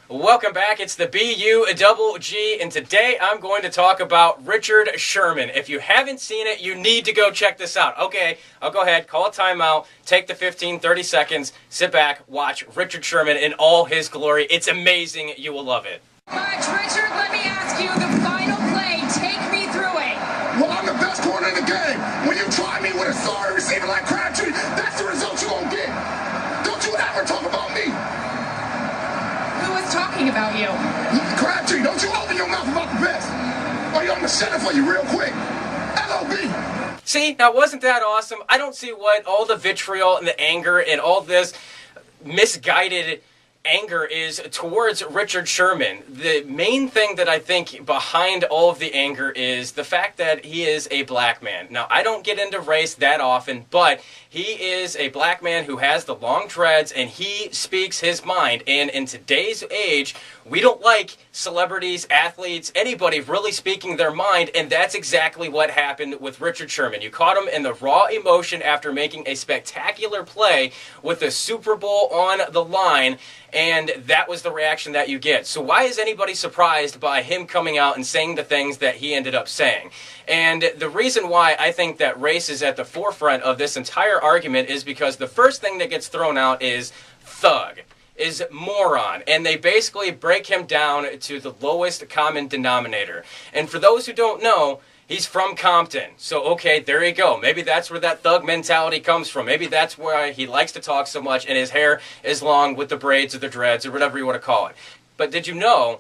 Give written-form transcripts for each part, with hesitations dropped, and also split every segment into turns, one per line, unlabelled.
Welcome back. It's the BU and today I'm going to talk about Richard Sherman. If you haven't seen it, you need to go check this out. Okay, I'll go ahead, call a timeout, take the 15, 30 seconds, sit back, watch Richard Sherman in all his glory. It's amazing. You will love it.
Richard, let me ask you the final play. Take me through it.
Well, I'm the best corner in the game. When you try me with a sorry receiver like Crabtree, that's the result you're going to get. Don't you ever talk about me.
Who was talking about you?
Crabtree, don't you open your mouth about the best. Or you're going to set it for you real quick. LOB.
See, now wasn't that awesome? I don't see what all the vitriol and the anger and all this misguided anger is towards Richard Sherman. The main thing that I think behind all of the anger is the fact that he is a black man. Now, I don't get into race that often, but he is a black man who has the long dreads and he speaks his mind. And in today's age, we don't like celebrities, athletes, anybody really speaking their mind, and that's exactly what happened with Richard Sherman. You caught him in the raw emotion after making a spectacular play with the Super Bowl on the line, and that was the reaction that you get. So why is anybody surprised by him coming out and saying the things that he ended up saying? And the reason why I think that race is at the forefront of this entire argument is because the first thing that gets thrown out is thug, is moron, and they basically break him down to the lowest common denominator. And for those who don't know, he's from Compton. So, okay, there you go. Maybe that's where that thug mentality comes from. Maybe that's why he likes to talk so much and his hair is long with the braids or the dreads or whatever you want to call it. But did you know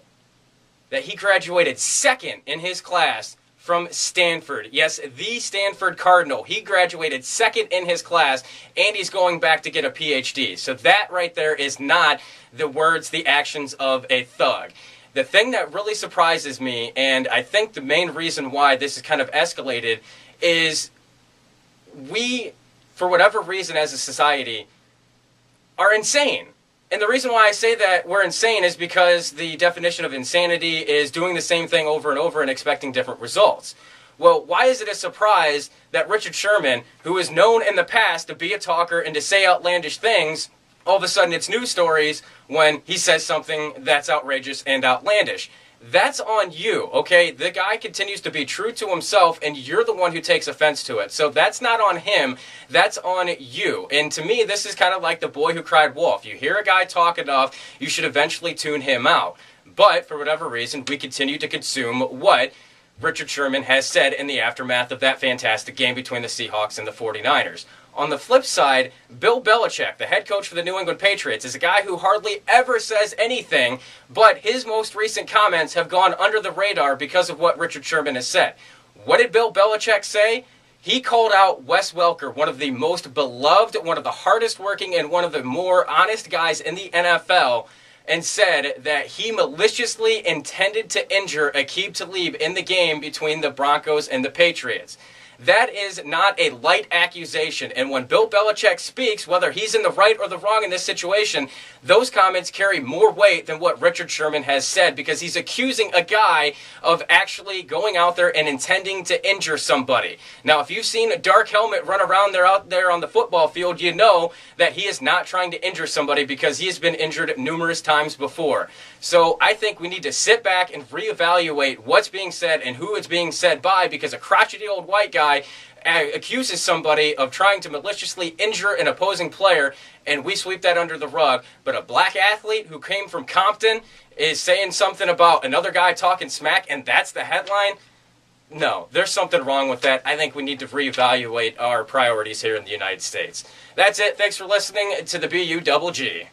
that he graduated second in his class from Stanford? Yes, the Stanford Cardinal. He graduated second in his class, and he's going back to get a PhD. So that right there is not the words, the actions of a thug. The thing that really surprises me, and I think the main reason why this is kind of escalated, is we, for whatever reason as a society, are insane. And the reason why I say that we're insane is because the definition of insanity is doing the same thing over and over and expecting different results. Well, why is it a surprise that Richard Sherman, who is known in the past to be a talker and to say outlandish things, all of a sudden it's news stories when he says something that's outrageous and outlandish? That's on you, okay? The guy continues to be true to himself, and you're the one who takes offense to it. So that's not on him, that's on you. And to me, this is kind of like the boy who cried wolf. You hear a guy talk enough, you should eventually tune him out. But for whatever reason, we continue to consume what Richard Sherman has said in the aftermath of that fantastic game between the Seahawks and the 49ers. On the flip side, Bill Belichick, the head coach for the New England Patriots, is a guy who hardly ever says anything, but his most recent comments have gone under the radar because of what Richard Sherman has said. What did Bill Belichick say? He called out Wes Welker, one of the most beloved, one of the hardest working, and one of the more honest guys in the NFL, and said that he maliciously intended to injure Aqib Talib in the game between the Broncos and the Patriots. That is not a light accusation, and when Bill Belichick speaks, whether he's in the right or the wrong in this situation, those comments carry more weight than what Richard Sherman has said, because he's accusing a guy of actually going out there and intending to injure somebody. Now, if you've seen a dark helmet run around there out there on the football field, you know that he is not trying to injure somebody because he has been injured numerous times before. So I think we need to sit back and reevaluate what's being said and who it's being said by, because a crotchety old white guy accuses somebody of trying to maliciously injure an opposing player, and we sweep that under the rug. But a black athlete who came from Compton is saying something about another guy talking smack, and that's the headline? No, there's something wrong with that. I think we need to reevaluate our priorities here in the United States. That's it. Thanks for listening to the BUGG.